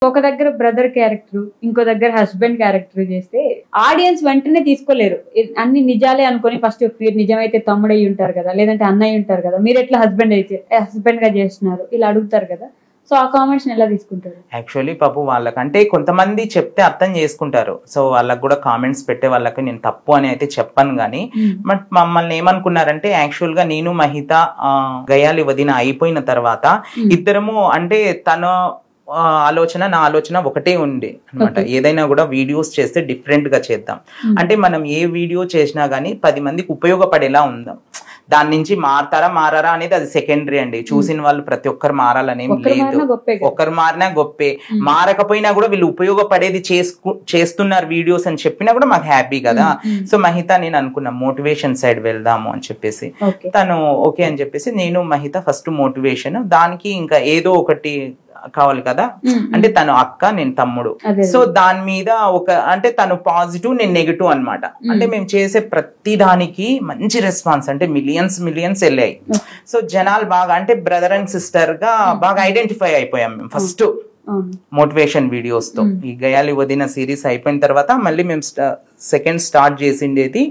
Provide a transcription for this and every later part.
ఒక దగ్గర brother character, ఇంకో దగ్గర హస్బెండ్ క్యారెక్టర్ చేస్తే ఆడియన్స్ వెంటనే తీసుకోలేరు. అన్ని నిజాలే అనుకుని ఫస్ట్ నిజమైతే తమ్ముడు అయ్యి ఉంటారు కదా, లేదంటే అన్నయ్య ఉంటారు కదా, మీరు ఎట్లా హస్బెండ్ గా చేస్తున్నారు ఇలా అడుగుతారు కదా. సో ఆ కామెంట్స్ ఎలా తీసుకుంటారు? యాక్చువల్లీ పాపు వాళ్ళకంటే కొంతమంది చెప్తే అర్థం చేసుకుంటారు. సో వాళ్ళకి కూడా కామెంట్స్ పెట్టే వాళ్ళకి నేను తప్పు అని అయితే చెప్పను గానీ, బట్ మమ్మల్ని ఏమనుకున్నారంటే యాక్చువల్ గా నేను మహిత గయాలి వదిన అయిపోయిన తర్వాత ఇద్దరము అంటే తన ఆలోచన నా ఆలోచన ఒకటే ఉంది అనమాట. ఏదైనా కూడా వీడియోస్ చేస్తే డిఫరెంట్ గా చేద్దాం అంటే మనం ఏ వీడియో చేసినా గానీ 10 మందికి ఉపయోగపడేలా ఉందాం. దాని నుంచి మారారా అనేది అది సెకండరీ అండి. చూసిన వాళ్ళు ప్రతి ఒక్కరు మారాలనేం లేదు. ఒక్కరు మారినా గొప్పే, మారకపోయినా కూడా వీళ్ళు ఉపయోగపడేది చేస్తున్నారు వీడియోస్ అని చెప్పినా కూడా మాకు హ్యాపీ కదా. సో మహిత నేను అనుకున్నా మోటివేషన్ సైడ్ వెళ్దాము అని చెప్పేసి, తను ఓకే అని చెప్పేసి నేను మహిత ఫస్ట్ మోటివేషన్, దానికి ఇంకా ఏదో ఒకటి కావాలి కదా అంటే తను అక్క నేను తమ్ముడు. సో దాని మీద ఒక అంటే తను పాజిటివ్ నేను నెగిటివ్ అనమాట. అంటే మేము చేసే ప్రతి దానికి మంచి రెస్పాన్స్ అంటే మిలియన్స్ వెళ్ళాయి. సో జనాలు బాగా అంటే బ్రదర్ అండ్ సిస్టర్ గా బాగా ఐడెంటిఫై అయిపోయాం మేము ఫస్ట్ మోటివేషన్ వీడియోస్ తో. ఈ గయాలి వదిన సిరీస్ అయిపోయిన తర్వాత మళ్ళీ మేము సెకండ్ స్టార్ట్ చేసిండేది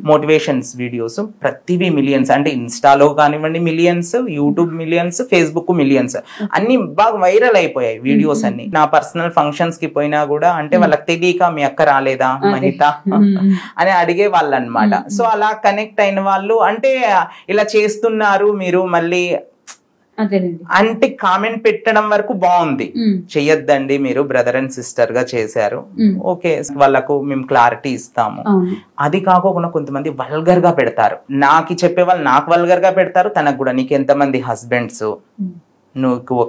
మోటివేషన్స్ వీడియోస్. ప్రతివి మిలియన్స్ అంటే ఇన్స్టాలో కానివ్వండి millions, YouTube millions, Facebook millions, అన్ని బాగా వైరల్ అయిపోయాయి వీడియోస్ అన్ని. నా పర్సనల్ ఫంక్షన్స్ కి పోయినా కూడా అంటే వాళ్ళకి తెలియక మీ అక్క రాలేదా మహిత అని అడిగే వాళ్ళు అనమాట. సో అలా కనెక్ట్ అయిన వాళ్ళు అంటే ఇలా చేస్తున్నారు మీరు మళ్ళీ అంటే కామెంట్ పెట్టడం వరకు బాగుంది, చెయ్యొద్దండి మీరు బ్రదర్ అండ్ సిస్టర్ గా చేశారు ఓకే వాళ్ళకు మేము క్లారిటీ ఇస్తాము. అది కాకుండా కొంతమంది వల్గర్ గా పెడతారు. నాకు చెప్పే వాళ్ళు నాకు వల్గర్ గా పెడతారు, తనకు కూడా నీకు ఎంతమంది హస్బెండ్స్, నువ్వు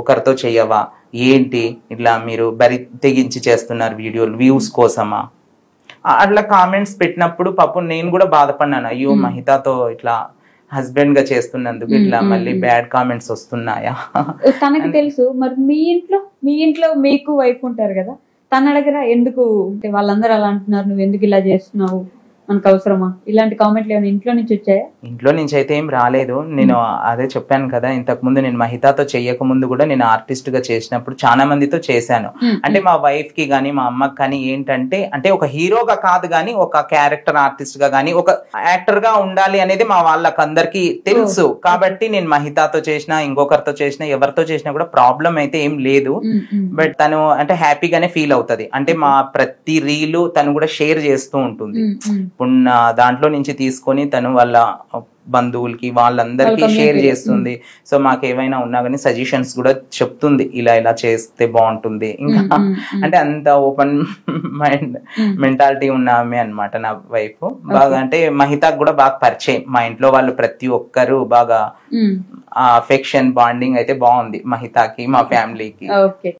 ఒకరితో చెయ్యవా ఏంటి, ఇట్లా మీరు బరి తెగించి చేస్తున్నారు వీడియోలు వ్యూస్ కోసమా, అట్లా కామెంట్స్ పెట్టినప్పుడు పాపం నేను కూడా బాధపడినాను. అయ్యో మహితతో ఇట్లా హస్బెండ్ గా చేస్తున్నందుకు ఇట్లా మళ్ళీ బ్యాడ్ కామెంట్స్ వస్తున్నాయా తనకి తెలుసు. మరి మీ ఇంట్లో మీకు వైఫ్ ఉంటారు కదా, తన అడగరా ఎందుకు వాళ్ళందరూ అలా అంటున్నారు నువ్వు ఎందుకు ఇలా చేస్తున్నావు, మనకు అవసరమా, ఇలాంటి కామెంట్లు ఏమైనా ఇంట్లో నుంచి వచ్చాయా? ఇంట్లో నుంచి అయితే ఏం రాలేదు. నేను అదే చెప్పాను కదా ఇంతకు ముందు, నేను మహితతో చెయ్యక ముందు కూడా నేను ఆర్టిస్ట్ గా చేసినప్పుడు చాలా మందితో చేశాను. అంటే మా వైఫ్ కి గానీ మా అమ్మకి కానీ ఏంటంటే అంటే ఒక హీరోగా కాదు గానీ ఒక క్యారెక్టర్ ఆర్టిస్ట్ గా గానీ ఒక యాక్టర్ గా ఉండాలి అనేది మా వాళ్ళకి అందరికి తెలుసు. కాబట్టి నేను మహితతో చేసినా ఇంకొకరితో చేసినా ఎవరితో చేసినా కూడా ప్రాబ్లం అయితే ఏం లేదు. బట్ తను అంటే హ్యాపీగానే ఫీల్ అవుతుంది. అంటే మా ప్రతి రీలు తను కూడా షేర్ చేస్తూ ఉంటుంది. ఇప్పుడు దాంట్లో నుంచి తీసుకొని తను వాళ్ళ బంధువులకి వాళ్ళందరికీ షేర్ చేస్తుంది. సో మాకు ఏమైనా ఉన్నా కానీ సజెషన్స్ కూడా చెప్తుంది, ఇలా ఇలా చేస్తే బాగుంటుంది. ఇంకా అంటే అంత ఓపెన్ మైండ్ మెంటాలిటీ ఉన్నామే అనమాట నా వైఫ్. బాగా అంటే మహితాకు కూడా బాగా పరిచయం, మా ఇంట్లో వాళ్ళు ప్రతి ఒక్కరు బాగా అఫెక్షన్ బాండింగ్ అయితే బాగుంది మహితాకి మా ఫ్యామిలీకి.